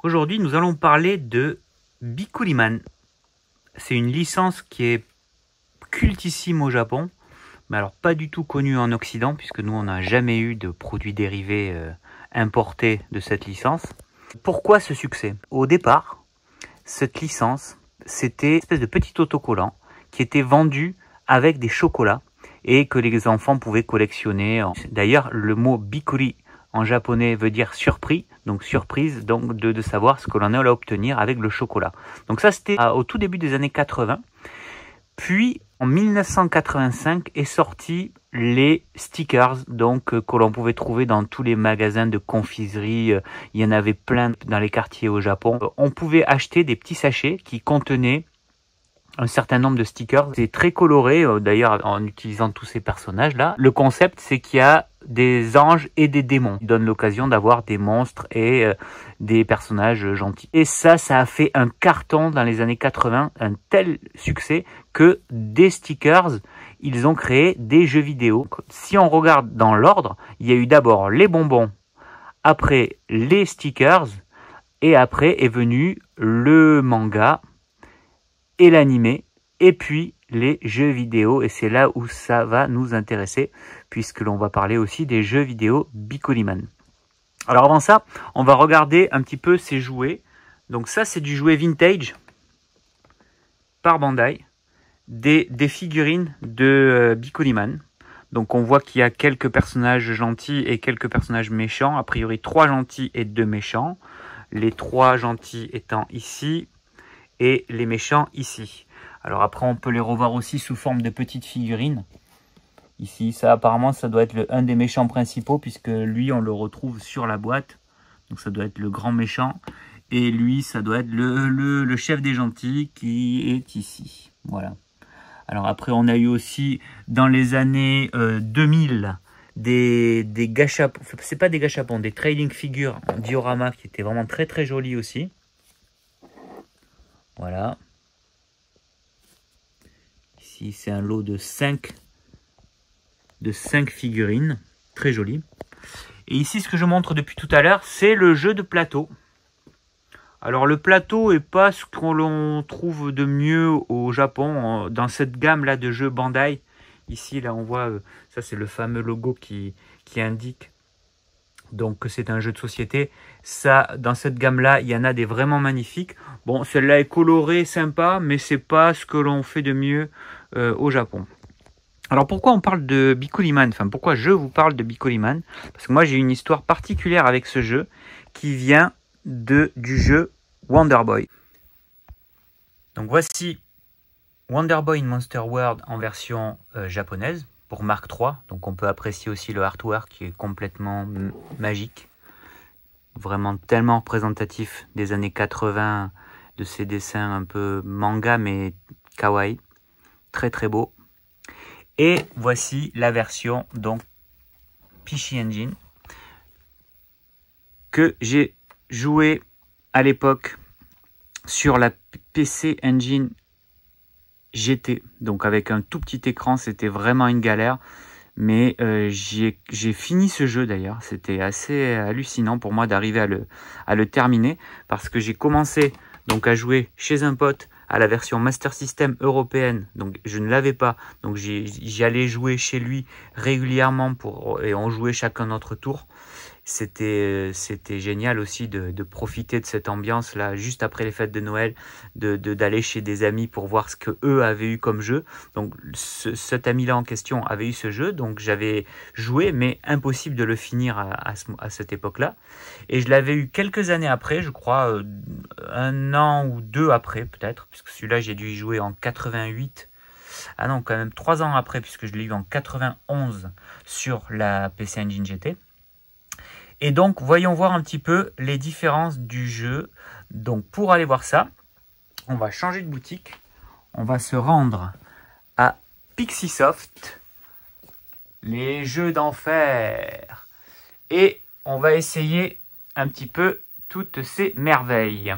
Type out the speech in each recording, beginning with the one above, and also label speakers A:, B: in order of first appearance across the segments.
A: Aujourd'hui, nous allons parler de Bikuliman. C'est une licence qui est cultissime au Japon, mais alors pas du tout connue en Occident, puisque nous, on n'a jamais eu de produits dérivés importés de cette licence. Pourquoi ce succès? Au départ, cette licence, c'était une espèce de petit autocollant qui était vendu avec des chocolats et que les enfants pouvaient collectionner. D'ailleurs, le mot Bikuri en japonais veut dire surpris, donc surprise donc de savoir ce que l'on allait obtenir avec le chocolat. Donc ça, c'était au tout début des années 80. Puis en 1985 est sorti les stickers, donc que l'on pouvait trouver dans tous les magasins de confiserie. Il y en avait plein dans les quartiers au Japon. On pouvait acheter des petits sachets qui contenaient un certain nombre de stickers. C'est très coloré, d'ailleurs, en utilisant tous ces personnages-là. Le concept, c'est qu'il y a des anges et des démons. Il donne l'occasion d'avoir des monstres et des personnages gentils. Et ça a fait un carton dans les années 80, un tel succès que des stickers, ils ont créé des jeux vidéo. Si on regarde dans l'ordre, il y a eu d'abord les bonbons, après les stickers, et après est venu le manga, et l'animé, et puis les jeux vidéo, et c'est là où ça va nous intéresser, puisque l'on va parler aussi des jeux vidéo Bikuliman. Alors avant ça, on va regarder un petit peu ces jouets. Donc ça, c'est du jouet vintage par Bandai, des figurines de Bikuliman. Donc on voit qu'il y a quelques personnages gentils et quelques personnages méchants, a priori 3 gentils et 2 méchants, les 3 gentils étant ici, et les méchants ici. Alors après, on peut les revoir aussi sous forme de petites figurines. Ici, ça apparemment, ça doit être un des méchants principaux, puisque lui, on le retrouve sur la boîte. Donc ça doit être le grand méchant. Et lui, ça doit être le chef des gentils qui est ici. Voilà. Alors après, on a eu aussi, dans les années 2000, des gachapons. C'est pas des gachapons, des trading figures en diorama qui étaient vraiment très très jolis aussi. Voilà. Ici, c'est un lot de 5 figurines. Très joli. Et ici, ce que je montre depuis tout à l'heure, c'est le jeu de plateau. Alors, le plateau n'est pas ce qu'on trouve de mieux au Japon. Dans cette gamme-là de jeux Bandai, ici, là, on voit, ça, c'est le fameux logo qui indique donc que c'est un jeu de société. Ça, dans cette gamme-là, il y en a des vraiment magnifiques. Bon, celle-là est colorée, sympa, mais c'est pas ce que l'on fait de mieux au Japon. Alors pourquoi on parle de Bikuliman? Enfin, pourquoi je vous parle de Bikuliman? Parce que moi, j'ai une histoire particulière avec ce jeu qui vient du jeu Wonder Boy. Donc voici Wonder Boy in Monster World en version japonaise pour Mark III. Donc on peut apprécier aussi le artwork qui est complètement magique. Vraiment tellement représentatif des années 80, de ces dessins un peu manga mais kawaii. Très très beau. Et voici la version donc PC Engine que j'ai joué à l'époque sur la PC Engine GT. Donc avec un tout petit écran, c'était vraiment une galère. Mais j'ai fini ce jeu d'ailleurs. C'était assez hallucinant pour moi d'arriver à le terminer. Parce que j'ai commencé donc à jouer chez un pote à la version Master System européenne. Donc je ne l'avais pas. Donc j'y allais jouer chez lui régulièrement et on jouait chacun notre tour. C'était génial aussi de profiter de cette ambiance là juste après les fêtes de Noël, d'aller chez des amis pour voir ce que eux avaient eu comme jeu. Donc cet ami là en question avait eu ce jeu, donc j'avais joué mais impossible de le finir à cette époque là, et je l'avais eu quelques années après, je crois 1 an ou 2 après peut-être, puisque celui-là j'ai dû y jouer en 88. Ah non, quand même 3 ans après, puisque je l'ai eu en 91 sur la PC Engine GT. Et donc, voyons voir un petit peu les différences du jeu. Donc, pour aller voir ça, on va changer de boutique. On va se rendre à Pixisoft, les jeux d'enfer. Et on va essayer un petit peu toutes ces merveilles.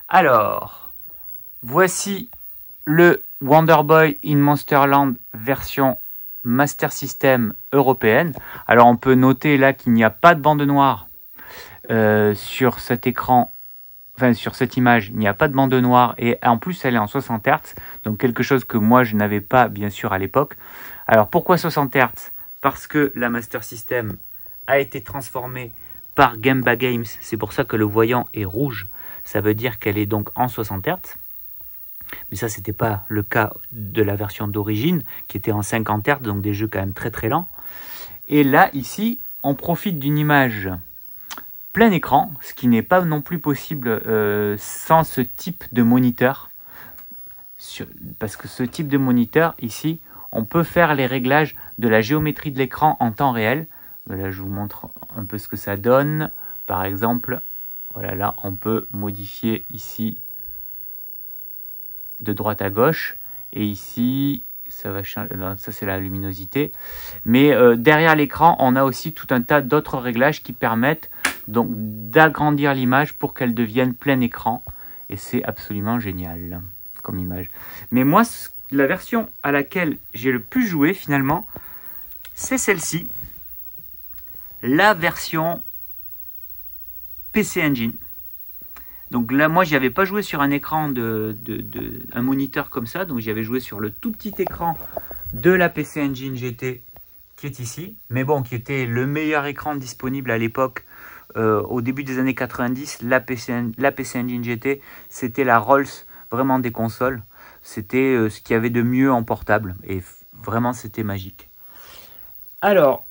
A: Alors, voici le Wonder Boy in Monsterland version Master System européenne. Alors on peut noter là qu'il n'y a pas de bande noire sur cet écran enfin sur cette image, il n'y a pas de bande noire et en plus elle est en 60 Hz, donc quelque chose que moi je n'avais pas bien sûr à l'époque. Alors pourquoi 60 Hz? Parce que la Master System a été transformée par Gemba Games, c'est pour ça que le voyant est rouge, ça veut dire qu'elle est donc en 60 Hz. Mais ça c'était pas le cas de la version d'origine qui était en 50 Hz, donc des jeux quand même très très lents. Et là ici on profite d'une image plein écran, ce qui n'est pas non plus possible sans ce type de moniteur. Parce que ce type de moniteur, ici, on peut faire les réglages de la géométrie de l'écran en temps réel. Là, je vous montre un peu ce que ça donne. Par exemple, voilà, là, on peut modifier ici de droite à gauche. Et ici, ça va changer. Ça, c'est la luminosité. Mais derrière l'écran, on a aussi tout un tas d'autres réglages qui permettent donc d'agrandir l'image pour qu'elle devienne plein écran. Et c'est absolument génial comme image. Mais moi, la version à laquelle j'ai le plus joué finalement, c'est celle-ci. La version PC Engine. Donc là, moi, j'y avais pas joué sur un écran un moniteur comme ça. Donc j'avais joué sur le tout petit écran de la PC Engine GT qui est ici. Mais bon, qui était le meilleur écran disponible à l'époque. Au début des années 90, la PC Engine GT, c'était la Rolls vraiment des consoles. C'était ce qu'il y avait de mieux en portable. Et vraiment, c'était magique. Alors,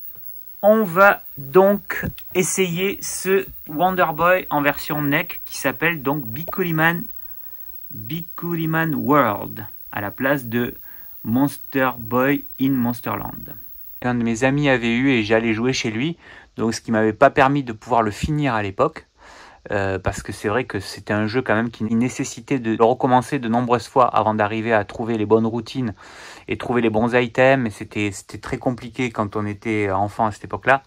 A: on va donc essayer ce Wonder Boy en version NEC qui s'appelle donc Bikuliman World à la place de Monster Boy in Monsterland. Un de mes amis avait eu et j'allais jouer chez lui, donc ce qui m'avait pas permis de pouvoir le finir à l'époque. Parce que c'est vrai que c'était un jeu quand même qui nécessitait de recommencer de nombreuses fois avant d'arriver à trouver les bonnes routines et trouver les bons items. Et c'était très compliqué quand on était enfant à cette époque-là.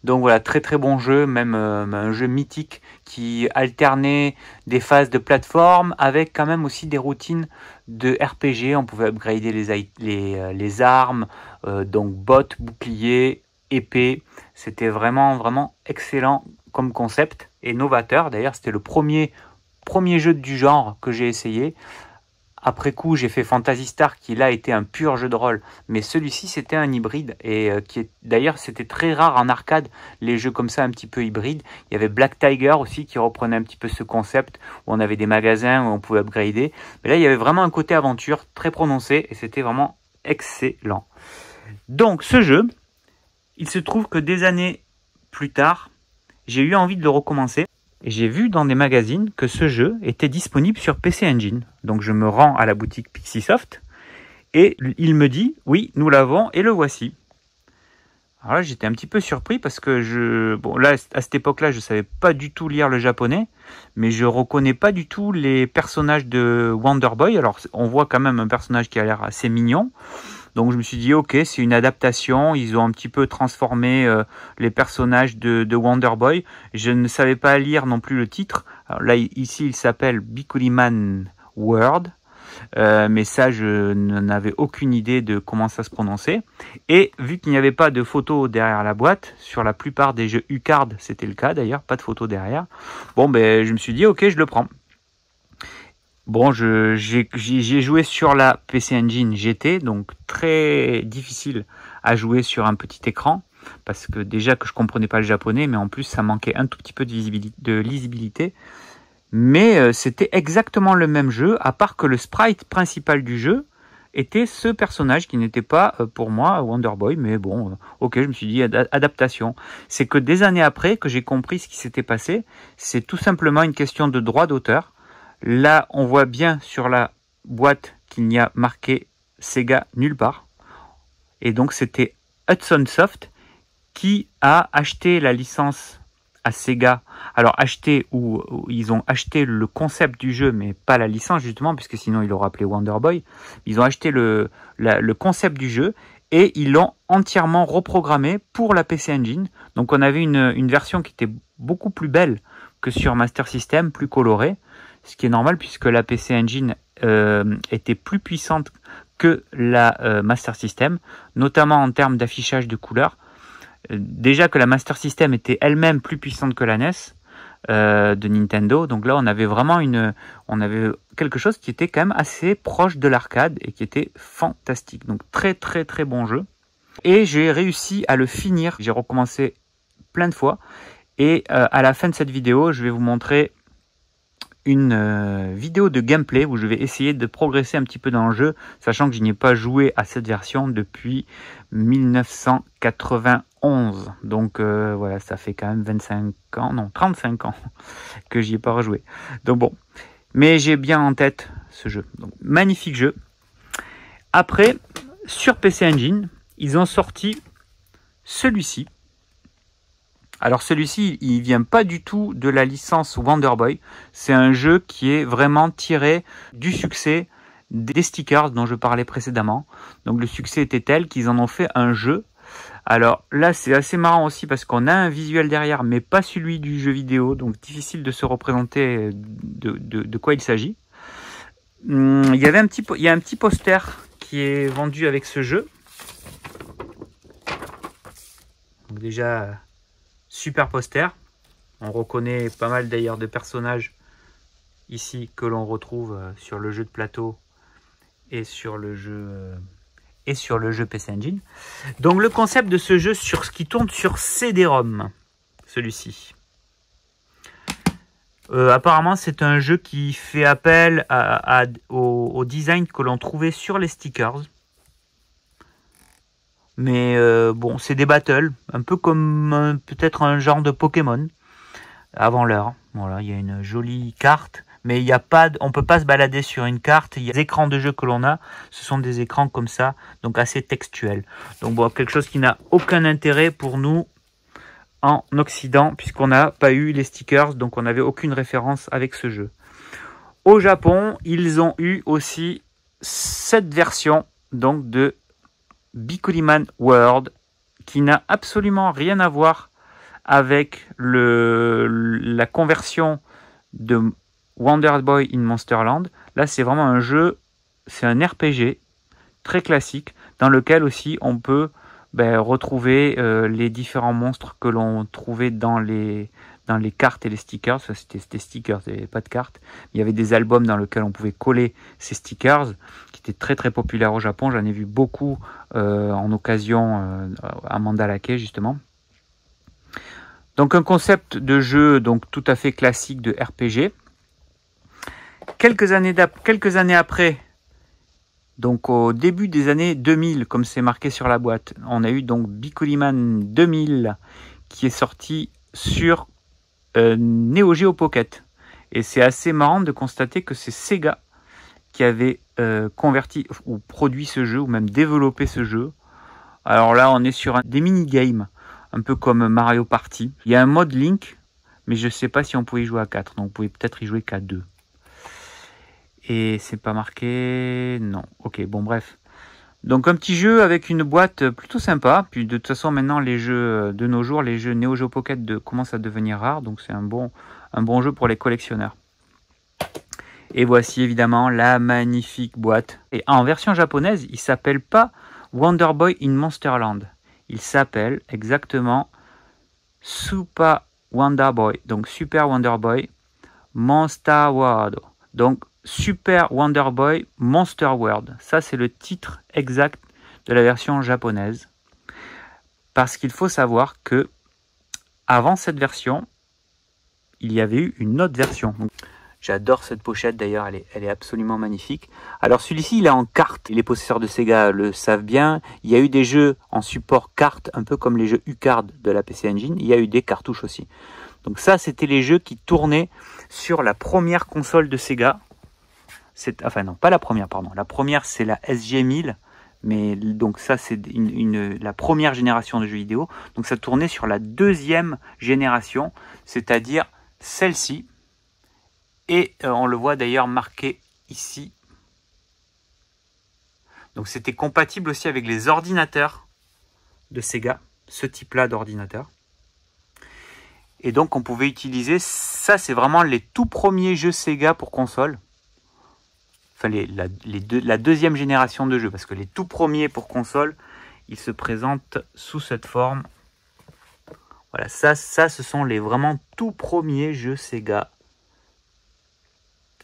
A: Donc voilà, très très bon jeu, même un jeu mythique qui alternait des phases de plateforme avec quand même aussi des routines de RPG. On pouvait upgrader les armes, donc bottes, boucliers, épées. C'était vraiment vraiment excellent comme concept et novateur. D'ailleurs, c'était le premier jeu du genre que j'ai essayé. Après coup, j'ai fait Phantasy Star qui là était un pur jeu de rôle, mais celui-ci c'était un hybride et d'ailleurs c'était très rare en arcade les jeux comme ça un petit peu hybrides. Il y avait Black Tiger aussi qui reprenait un petit peu ce concept où on avait des magasins où on pouvait upgrader. Mais là, il y avait vraiment un côté aventure très prononcé et c'était vraiment excellent. Donc ce jeu, il se trouve que des années plus tard, j'ai eu envie de le recommencer et j'ai vu dans des magazines que ce jeu était disponible sur PC Engine. Donc je me rends à la boutique Pixisoft et il me dit « Oui, nous l'avons et le voici ». Alors là, j'étais un petit peu surpris parce que bon là, à cette époque-là, je ne savais pas du tout lire le japonais, mais je ne reconnais pas du tout les personnages de Wonder Boy. Alors on voit quand même un personnage qui a l'air assez mignon. Donc je me suis dit, ok, c'est une adaptation. Ils ont un petit peu transformé les personnages de Wonder Boy. Je ne savais pas lire non plus le titre. Alors là, ici, il s'appelle Bikuliman World. Mais ça, je n'avais aucune idée de comment ça se prononçait. Et vu qu'il n'y avait pas de photo derrière la boîte, sur la plupart des jeux U-Card, c'était le cas d'ailleurs, pas de photo derrière. Bon, ben, je me suis dit, ok, je le prends. Bon, j'ai joué sur la PC Engine GT, donc très difficile à jouer sur un petit écran, parce que déjà que je comprenais pas le japonais, mais en plus ça manquait un tout petit peu de lisibilité. Mais c'était exactement le même jeu, à part que le sprite principal du jeu était ce personnage qui n'était pas pour moi Wonder Boy, mais bon, ok, je me suis dit adaptation. C'est que des années après que j'ai compris ce qui s'était passé, c'est tout simplement une question de droit d'auteur. Là, on voit bien sur la boîte qu'il n'y a marqué Sega nulle part. Et donc, c'était Hudson Soft qui a acheté la licence à Sega. Alors, acheté ou ils ont acheté le concept du jeu, mais pas la licence, justement, puisque sinon, ils l'auraient appelé Wonder Boy. Ils ont acheté le concept du jeu et ils l'ont entièrement reprogrammé pour la PC Engine. Donc, on avait une version qui était beaucoup plus belle que sur Master System, plus colorée. Ce qui est normal puisque la PC Engine était plus puissante que la Master System, notamment en termes d'affichage de couleurs. Déjà que la Master System était elle-même plus puissante que la NES, de Nintendo. Donc là, on avait vraiment quelque chose qui était quand même assez proche de l'arcade et qui était fantastique. Donc très très très bon jeu. Et j'ai réussi à le finir. J'ai recommencé plein de fois. Et à la fin de cette vidéo, je vais vous montrer une vidéo de gameplay où je vais essayer de progresser un petit peu dans le jeu, sachant que je n'y ai pas joué à cette version depuis 1991. Donc voilà, ça fait quand même 25 ans, non 35 ans que j'y ai pas rejoué. Donc bon, mais j'ai bien en tête ce jeu. Donc, magnifique jeu. Après, sur PC Engine, ils ont sorti celui-ci. Alors celui-ci, il vient pas du tout de la licence Wonder Boy. C'est un jeu qui est vraiment tiré du succès des stickers dont je parlais précédemment. Donc le succès était tel qu'ils en ont fait un jeu. Alors là, c'est assez marrant aussi parce qu'on a un visuel derrière, mais pas celui du jeu vidéo. Donc difficile de se représenter de quoi il s'agit. Il y a un petit poster qui est vendu avec ce jeu. Donc déjà... super poster. On reconnaît pas mal d'ailleurs de personnages ici que l'on retrouve sur le jeu de plateau et sur le jeu PC Engine. Donc le concept de ce jeu qui tourne sur CD-ROM, celui-ci. Apparemment c'est un jeu qui fait appel au design que l'on trouvait sur les stickers. Mais bon, c'est des battles, un peu comme peut-être un genre de Pokémon avant l'heure. Voilà, il y a une jolie carte, mais il y a pas, on peut pas se balader sur une carte. Il y a des écrans de jeu que l'on a, ce sont des écrans comme ça, donc assez textuels. Donc bon, quelque chose qui n'a aucun intérêt pour nous en Occident, puisqu'on n'a pas eu les stickers, donc on n'avait aucune référence avec ce jeu. Au Japon, ils ont eu aussi cette version donc de Bikuliman World, qui n'a absolument rien à voir avec la conversion de Wonder Boy in Monsterland. Là, c'est vraiment un jeu, c'est un RPG très classique, dans lequel aussi on peut retrouver les différents monstres que l'on trouvait dans les cartes et les stickers. Ça, c'était stickers, il n'y avait pas de cartes. Il y avait des albums dans lesquels on pouvait coller ces stickers, qui étaient très très populaires au Japon. J'en ai vu beaucoup en occasion à Mandalake, justement. Donc un concept de jeu donc tout à fait classique de RPG. Quelques années après, donc au début des années 2000, comme c'est marqué sur la boîte, on a eu donc Bikuliman 2000 qui est sorti sur Neo Geo Pocket. Et c'est assez marrant de constater que c'est Sega qui avait converti ou produit ce jeu, ou même développé ce jeu. Alors là, on est sur des mini-games, un peu comme Mario Party. Il y a un mode Link, mais je ne sais pas si on pouvait y jouer à 4. Donc on pouvait peut-être y jouer qu'à 2. Et c'est pas marqué... Non. Ok, bon bref. Donc un petit jeu avec une boîte plutôt sympa. Puis de toute façon maintenant les jeux de nos jours, les jeux Neo Geo Pocket commencent à devenir rares. Donc c'est un bon jeu pour les collectionneurs. Et voici évidemment la magnifique boîte. Et en version japonaise, il s'appelle pas Wonder Boy in Monsterland. Il s'appelle exactement Super Wonder Boy. Donc Super Wonder Boy Monster World. Donc Super Wonder Boy Monster World. Ça, c'est le titre exact de la version japonaise. Parce qu'il faut savoir que avant cette version, il y avait eu une autre version. J'adore cette pochette d'ailleurs, elle est absolument magnifique. Alors celui-ci, il est en carte. Les possesseurs de Sega le savent bien. Il y a eu des jeux en support carte, un peu comme les jeux U-Card de la PC Engine. Il y a eu des cartouches aussi. Donc ça, c'était les jeux qui tournaient sur la première console de Sega. Enfin non, pas la première, pardon. La première, c'est la SG-1000. Mais donc ça, c'est la première génération de jeux vidéo. Donc ça tournait sur la deuxième génération, c'est-à-dire celle-ci. Et on le voit d'ailleurs marqué ici. Donc c'était compatible aussi avec les ordinateurs de Sega, ce type-là d'ordinateur. Et donc on pouvait utiliser, ça c'est vraiment les tout premiers jeux Sega pour console. Enfin la deuxième génération de jeux, parce que les tout premiers pour console, ils se présentent sous cette forme. Voilà, ça ce sont les vraiment tout premiers jeux Sega.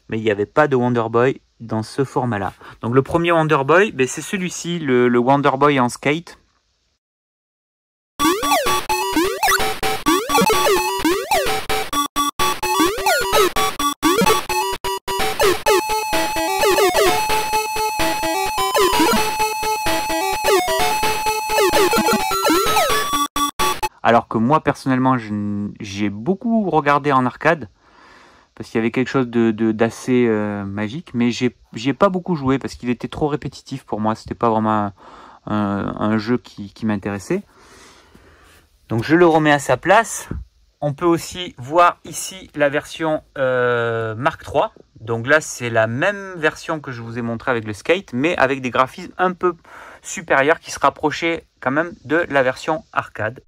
A: Mais il n'y avait pas de Wonder Boy dans ce format-là. Donc le premier Wonder Boy, ben, c'est celui-ci, le Wonder Boy en skate. Alors que moi, personnellement, j'ai beaucoup regardé en arcade, parce qu'il y avait quelque chose d'assez magique, mais j'y ai pas beaucoup joué, parce qu'il était trop répétitif pour moi, c'était pas vraiment un jeu qui m'intéressait. Donc je le remets à sa place. On peut aussi voir ici la version Mark III. Donc là, c'est la même version que je vous ai montré avec le skate, mais avec des graphismes un peu supérieurs qui se rapprochaient quand même de la version arcade.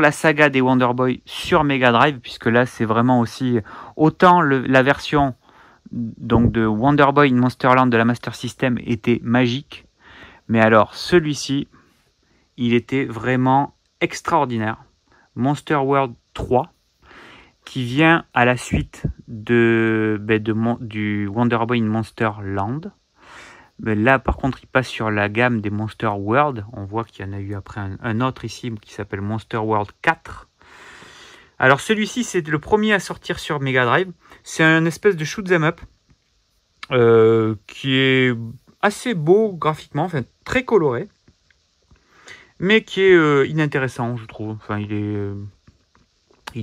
A: La saga des Wonder Boy sur Mega Drive, puisque là c'est vraiment aussi autant la version donc de Wonder Boy in Monsterland de la Master System était magique, mais alors celui-ci il était vraiment extraordinaire. Monster World 3 qui vient à la suite du Wonder Boy in Monsterland. Mais là, par contre, il passe sur la gamme des Monster World. On voit qu'il y en a eu après un autre ici qui s'appelle Monster World 4. Alors celui-ci, c'est le premier à sortir sur Mega Drive. C'est un espèce de shoot 'em up qui est assez beau graphiquement, enfin très coloré, mais qui est inintéressant, je trouve. Enfin, il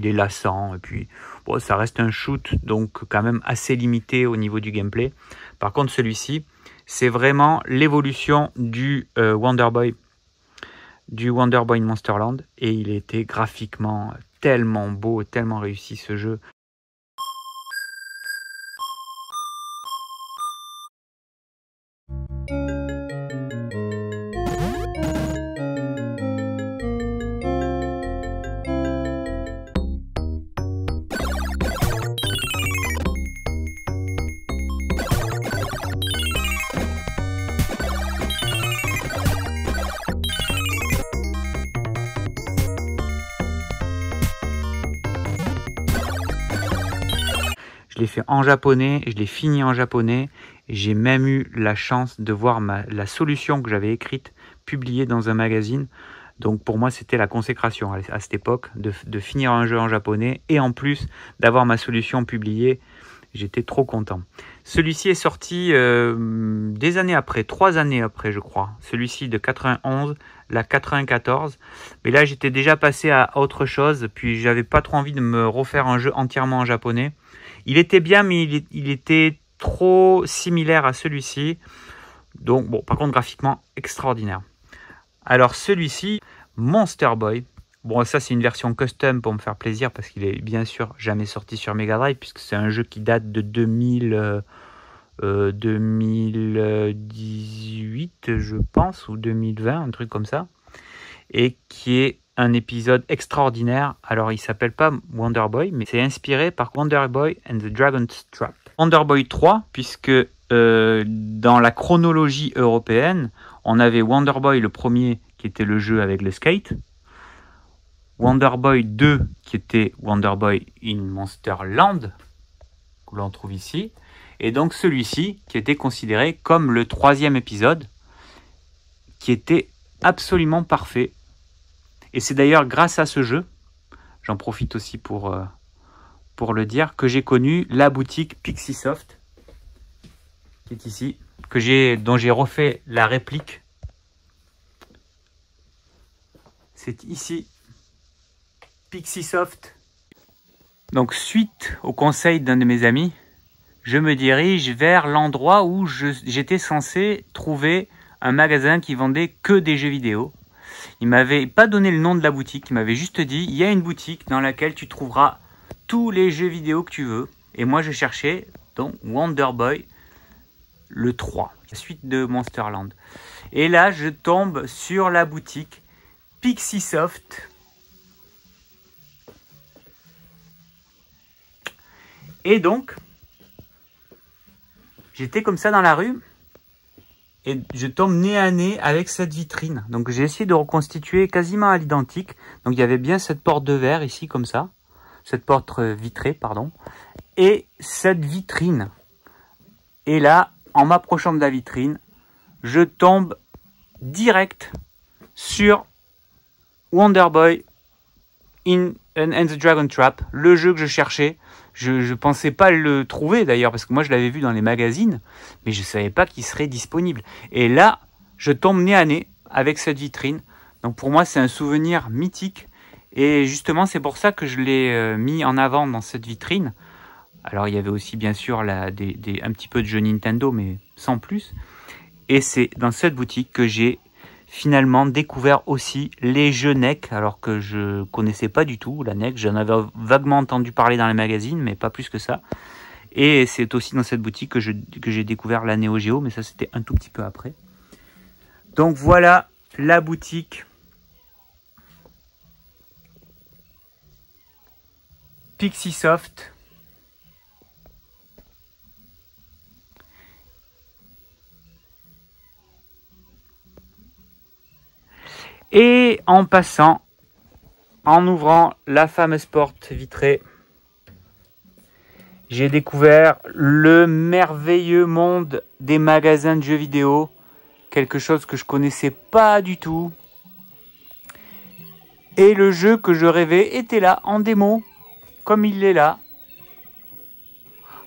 A: est lassant, et puis bon, ça reste un shoot, donc quand même assez limité au niveau du gameplay. Par contre, celui-ci, c'est vraiment l'évolution du Wonder Boy in Monsterland, et il était graphiquement tellement beau, tellement réussi ce jeu. Je l'ai fait en japonais, je l'ai fini en japonais. J'ai même eu la chance de voir la solution que j'avais écrite, publiée dans un magazine. Donc pour moi, c'était la consécration à cette époque, de finir un jeu en japonais et en plus d'avoir ma solution publiée. J'étais trop content. Celui-ci est sorti des années après, 3 années après, je crois. Celui-ci de 91, la 94. Mais là, j'étais déjà passé à autre chose. Puis, j'avais pas trop envie de me refaire un jeu entièrement en japonais. Il était bien, mais il était trop similaire à celui-ci. Donc, bon, par contre, graphiquement, extraordinaire. Alors, celui-ci, Monster Boy. Bon, ça, c'est une version custom pour me faire plaisir, parce qu'il est bien sûr jamais sorti sur Mega Drive, puisque c'est un jeu qui date de 2018, je pense, ou 2020, un truc comme ça. Et qui est un épisode extraordinaire. Alors, il s'appelle pas Wonder Boy, mais c'est inspiré par Wonder Boy and the Dragon's Trap. Wonder Boy 3, puisque dans la chronologie européenne, on avait Wonder Boy le premier, qui était le jeu avec le skate. Wonder Boy 2, qui était Wonder Boy in Monsterland, que l'on trouve ici. Et donc celui-ci, qui était considéré comme le 3e épisode, qui était absolument parfait. Et c'est d'ailleurs grâce à ce jeu, j'en profite aussi pour le dire, que j'ai connu la boutique Pixisoft, qui est ici, dont j'ai refait la réplique. C'est ici, Pixisoft. Donc suite au conseil d'un de mes amis, je me dirige vers l'endroit où j'étais censé trouver un magasin qui vendait que des jeux vidéo. Il m'avait pas donné le nom de la boutique, il m'avait juste dit il y a une boutique dans laquelle tu trouveras tous les jeux vidéo que tu veux. Et moi je cherchais donc Wonder Boy le 3, la suite de Monsterland. Et là je tombe sur la boutique Pixisoft. Et donc j'étais comme ça dans la rue et je tombe nez à nez avec cette vitrine. Donc j'ai essayé de reconstituer quasiment à l'identique. Donc il y avait bien cette porte de verre ici comme ça, cette porte vitrée pardon, et cette vitrine. Et là, en m'approchant de la vitrine, je tombe direct sur Wonder Boy and the Dragon Trap, le jeu que je cherchais. Je pensais pas le trouver d'ailleurs, parce que moi je l'avais vu dans les magazines, mais je savais pas qu'il serait disponible. Et là, je tombe nez à nez avec cette vitrine. Donc pour moi, c'est un souvenir mythique. Et justement, c'est pour ça que je l'ai mis en avant dans cette vitrine. Alors il y avait aussi bien sûr un petit peu de jeux Nintendo, mais sans plus. Et c'est dans cette boutique que j'ai finalement découvert aussi les jeux NEC, alors que je connaissais pas du tout la NEC. J'en avais vaguement entendu parler dans les magazines, mais pas plus que ça. Et c'est aussi dans cette boutique que j'ai découvert la Neo Geo, mais ça c'était un tout petit peu après. Donc voilà la boutique Pixisoft. Et en passant, en ouvrant la fameuse porte vitrée, j'ai découvert le merveilleux monde des magasins de jeux vidéo. Quelque chose que je connaissais pas du tout. Et le jeu que je rêvais était là, en démo, comme il est là.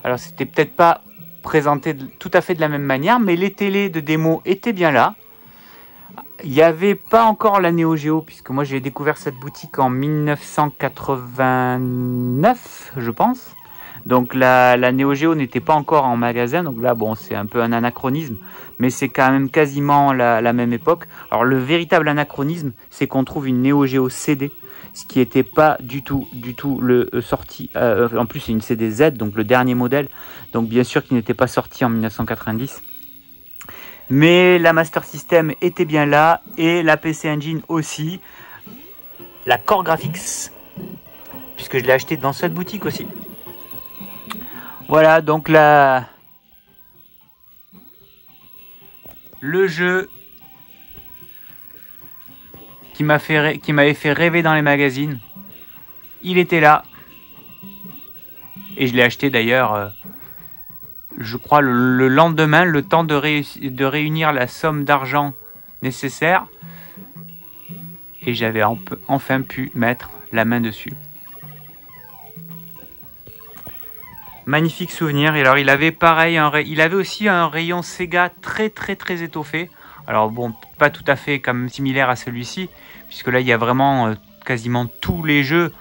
A: Alors c'était peut-être pas présenté tout à fait de la même manière, mais les télés de démo étaient bien là. Il n'y avait pas encore la Neo Geo, puisque moi j'ai découvert cette boutique en 1989, je pense. Donc la Neo Geo n'était pas encore en magasin, donc là bon c'est un peu un anachronisme, mais c'est quand même quasiment la même époque. Alors le véritable anachronisme, c'est qu'on trouve une Neo Geo CD, ce qui n'était pas du tout le sorti. En plus c'est une CD Z, donc le dernier modèle, donc bien sûr qui n'était pas sorti en 1990. Mais la Master System était bien là, et la PC Engine aussi, la Core Graphics, puisque je l'ai acheté dans cette boutique aussi. Voilà, donc le jeu qui m'avait fait rêver dans les magazines, il était là, et je l'ai acheté d'ailleurs. Je crois le lendemain, le temps de réunir la somme d'argent nécessaire. Et j'avais enfin pu mettre la main dessus. Magnifique souvenir. Et alors il avait pareil, il avait aussi un rayon Sega très étoffé. Alors bon, pas tout à fait comme similaire à celui-ci, puisque là il y a vraiment quasiment tous les jeux.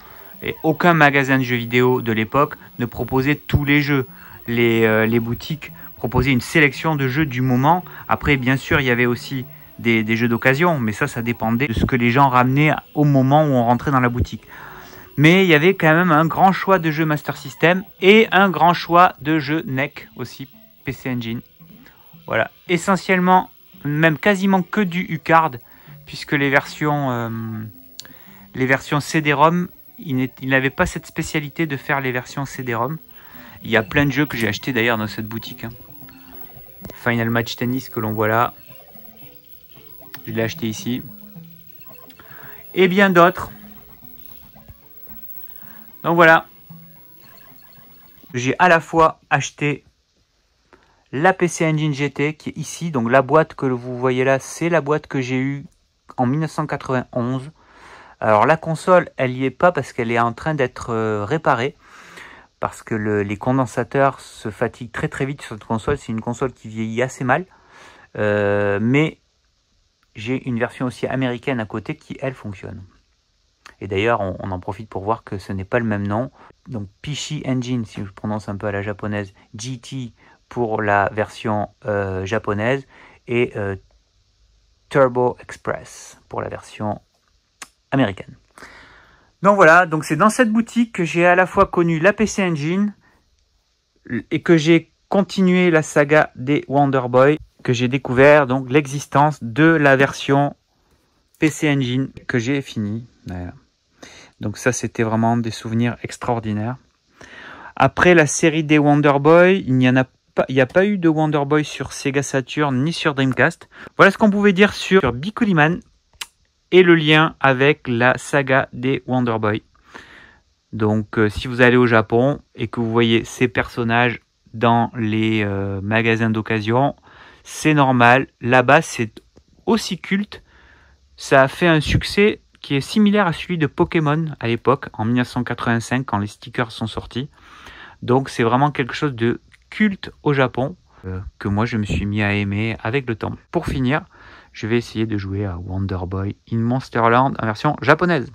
A: Et aucun magasin de jeux vidéo de l'époque ne proposait tous les jeux. Les boutiques proposaient une sélection de jeux du moment. Après, bien sûr, il y avait aussi des jeux d'occasion, mais ça dépendait de ce que les gens ramenaient au moment où on rentrait dans la boutique. Mais il y avait quand même un grand choix de jeux Master System et un grand choix de jeux NEC aussi, PC Engine. Voilà, essentiellement, même quasiment que du U-Card, puisque les versions CD-ROM, il n'avait pas cette spécialité de faire les versions CD-ROM. Il y a plein de jeux que j'ai achetés d'ailleurs dans cette boutique. Final Match Tennis que l'on voit là. Je l'ai acheté ici. Et bien d'autres. Donc voilà. J'ai à la fois acheté la PC Engine GT qui est ici. Donc la boîte que vous voyez là, c'est la boîte que j'ai eue en 1991. Alors la console, elle n'y est pas parce qu'elle est en train d'être réparée. Parce que les condensateurs se fatiguent très vite sur cette console. C'est une console qui vieillit assez mal. Mais j'ai une version aussi américaine à côté qui, elle, fonctionne. Et d'ailleurs, on en profite pour voir que ce n'est pas le même nom. Donc Pichi Engine, si je prononce un peu à la japonaise, GT pour la version japonaise, et Turbo Express pour la version américaine. Donc voilà, donc c'est dans cette boutique que j'ai à la fois connu la PC Engine et que j'ai continué la saga des Wonder Boy, que j'ai découvert donc l'existence de la version PC Engine que j'ai fini. Voilà. Donc ça c'était vraiment des souvenirs extraordinaires. Après la série des Wonder Boy, il n'y en a il n'y a pas eu de Wonder Boy sur Sega Saturn ni sur Dreamcast. Voilà ce qu'on pouvait dire sur Bikuliman et le lien avec la saga des Wonder Boy. Donc si vous allez au Japon et que vous voyez ces personnages dans les magasins d'occasion, c'est normal. Là-bas, c'est aussi culte. Ça a fait un succès qui est similaire à celui de Pokémon à l'époque, en 1985, quand les stickers sont sortis. Donc c'est vraiment quelque chose de culte au Japon, que moi je me suis mis à aimer avec le temps. Pour finir, je vais essayer de jouer à Wonder Boy in Monsterland en version japonaise.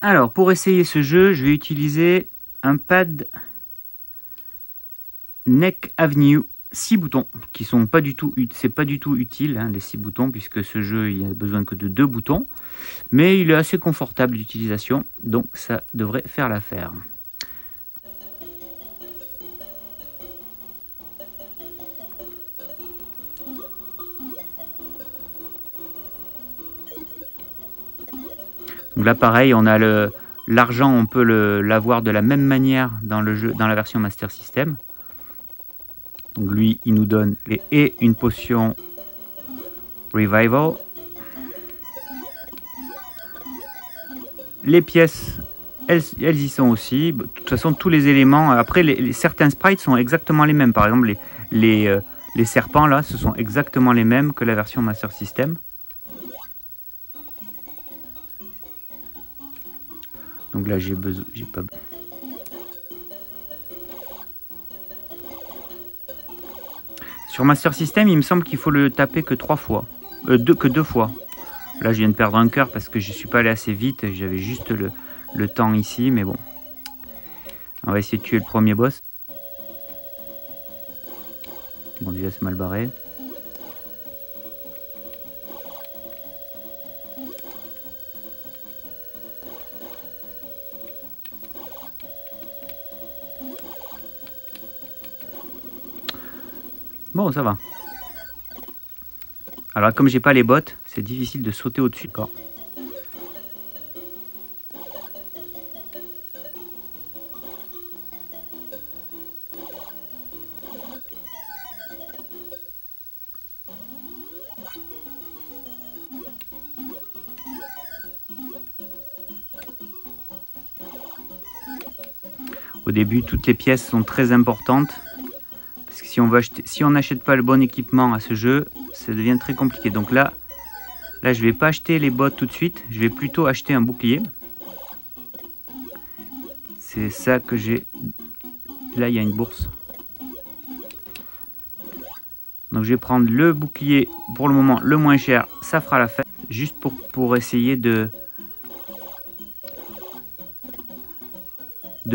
A: Alors pour essayer ce jeu, je vais utiliser un pad Neck Avenue 6 boutons qui sont pas du tout, c'est pas du tout utile hein, les 6 boutons, puisque ce jeu il a besoin que de 2 boutons, mais il est assez confortable d'utilisation, donc ça devrait faire l'affaire. Donc là pareil, on a l'argent, on peut l'avoir de la même manière dans le jeu, dans la version Master System. Donc lui, il nous donne et une potion Revival. Les pièces, elles y sont aussi. De toute façon, tous les éléments. Après, certains sprites sont exactement les mêmes. Par exemple, les serpents là, ce sont exactement les mêmes que la version Master System. Donc là, j'ai pas. Sur Master System, il me semble qu'il faut le taper que 3 fois. Que 2 fois. Là, je viens de perdre un cœur parce que je suis pas allé assez vite. J'avais juste le temps ici, mais bon. On va essayer de tuer le premier boss. Bon, déjà, c'est mal barré. Bon, ça va. Alors, comme j'ai pas les bottes, c'est difficile de sauter au-dessus. D'accord. Au début, toutes les pièces sont très importantes. Parce que si on n'achète pas le bon équipement à ce jeu, ça devient très compliqué. Donc là, je vais pas acheter les bottes tout de suite. Je vais plutôt acheter un bouclier. C'est ça que j'ai. Là, il y a une bourse. Donc je vais prendre le bouclier, pour le moment, le moins cher. Ça fera l'affaire. Juste pour essayer de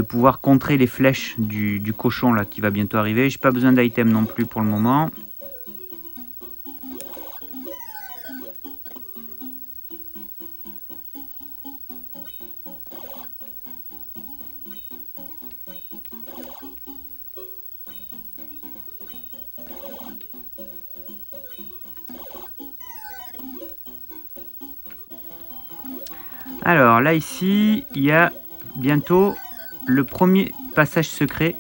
A: pouvoir contrer les flèches du cochon là qui va bientôt arriver. J'ai pas besoin d'item non plus pour le moment. Alors là ici, il y a bientôt le premier passage secret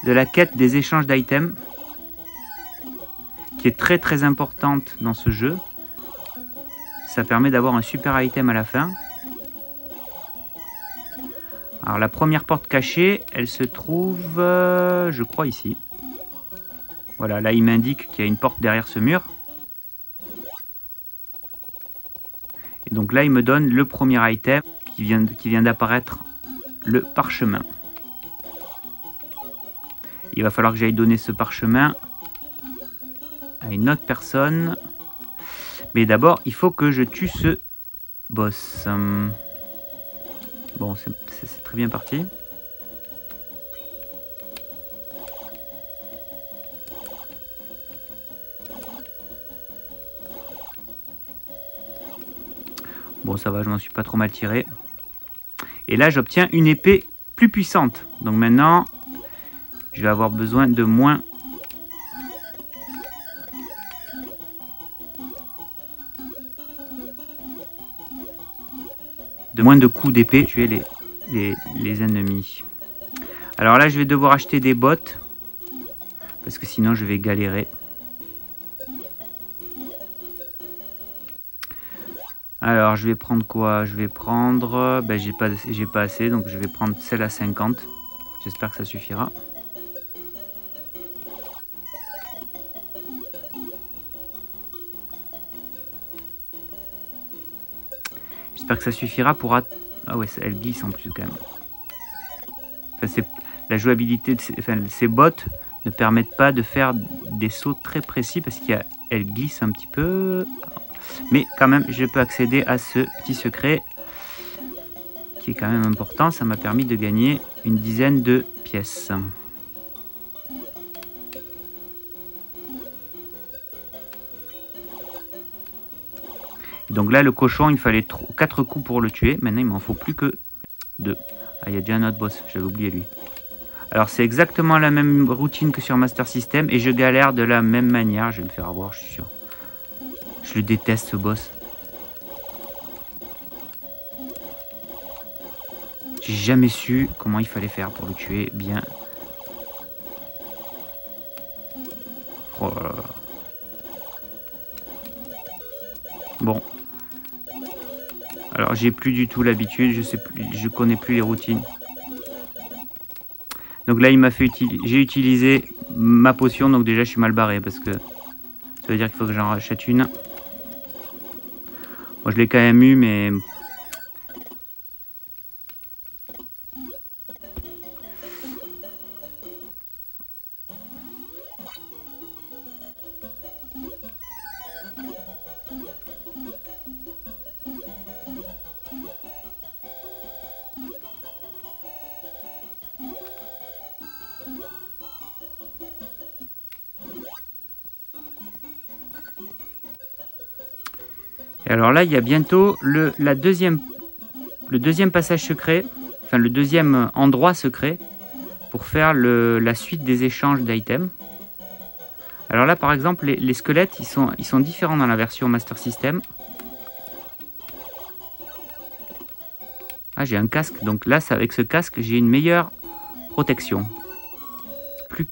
A: de la quête des échanges d'items, qui est très très importante dans ce jeu. Ça permet d'avoir un super item à la fin. Alors la première porte cachée, elle se trouve, je crois ici. Voilà, là il m'indique qu'il y a une porte derrière ce mur. Et donc là il me donne le premier item qui vient d'apparaître, le parchemin. Il va falloir que j'aille donner ce parchemin à une autre personne. Mais d'abord, il faut que je tue ce boss. Bon, c'est très bien parti. Bon, ça va, je m'en suis pas trop mal tiré. Et là, j'obtiens une épée plus puissante. Donc maintenant, je vais avoir besoin de moins de coups d'épée, tuer les ennemis. Alors là, je vais devoir acheter des bottes parce que sinon je vais galérer. Alors je vais prendre quoi? Je vais prendre, ben, j'ai pas assez, donc je vais prendre celle à 50. J'espère que ça suffira. J'espère que ça suffira pour... Ah ouais, elle glisse en plus quand même. Enfin, la jouabilité de ces bottes ne permettent pas de faire des sauts très précis parce qu'elle glisse un petit peu. Mais quand même, je peux accéder à ce petit secret qui est quand même important. Ça m'a permis de gagner une dizaine de pièces. Et donc là, le cochon, il fallait 4 coups pour le tuer. Maintenant, il m'en faut plus que 2. Ah, il y a déjà un autre boss, j'avais oublié lui. Alors, c'est exactement la même routine que sur Master System et je galère de la même manière. Je vais me faire avoir, je suis sûr. Je le déteste, ce boss. J'ai jamais su comment il fallait faire pour le tuer bien. Oh là là. Bon. Alors j'ai plus du tout l'habitude, je connais plus les routines. Donc là il m'a fait j'ai utilisé ma potion, donc déjà je suis mal barré parce que ça veut dire qu'il faut que j'en rachète une. Moi je l'ai quand même eu, mais et alors là, il y a bientôt le deuxième passage secret, enfin le deuxième endroit secret pour faire la suite des échanges d'items. Alors là, par exemple, les squelettes, ils sont différents dans la version Master System. Ah, j'ai un casque, donc là, avec ce casque, j'ai une meilleure protection. Plus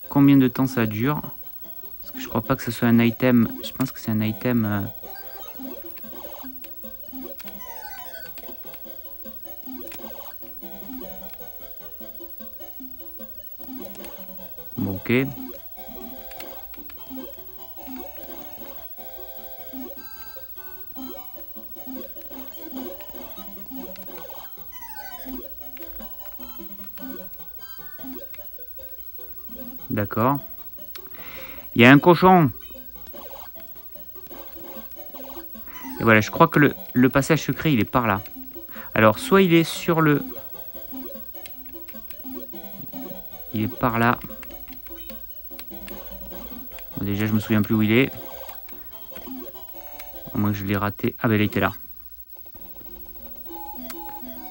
A: combien de temps ça dure? Parce que je crois pas que ce soit un item. Je pense que c'est un item... Bon, ok. D'accord. Il y a un cochon. Et voilà, je crois que le passage secret, il est par là. Alors, soit il est sur le... Il est par là. Bon, déjà, je me souviens plus où il est. Au moins que je l'ai raté. Ah ben, il était là.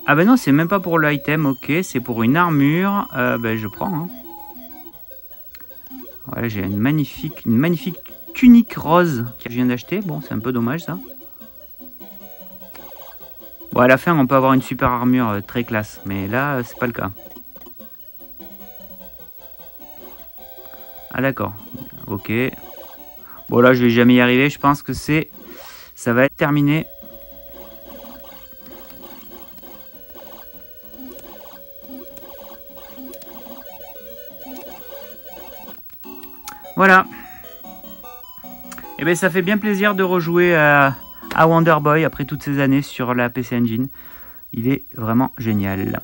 A: Ah ben non, c'est même pas pour l'item, ok. C'est pour une armure. Ben, je prends, hein. Voilà, j'ai une magnifique tunique rose que je viens d'acheter. Bon, c'est un peu dommage ça. Bon, à la fin, on peut avoir une super armure très classe, mais là, c'est pas le cas. Ah d'accord, ok. Bon là, je vais jamais y arriver. Je pense que ça va être terminé. Voilà. Et bien ça fait bien plaisir de rejouer à Wonder Boy après toutes ces années sur la PC Engine. Il est vraiment génial.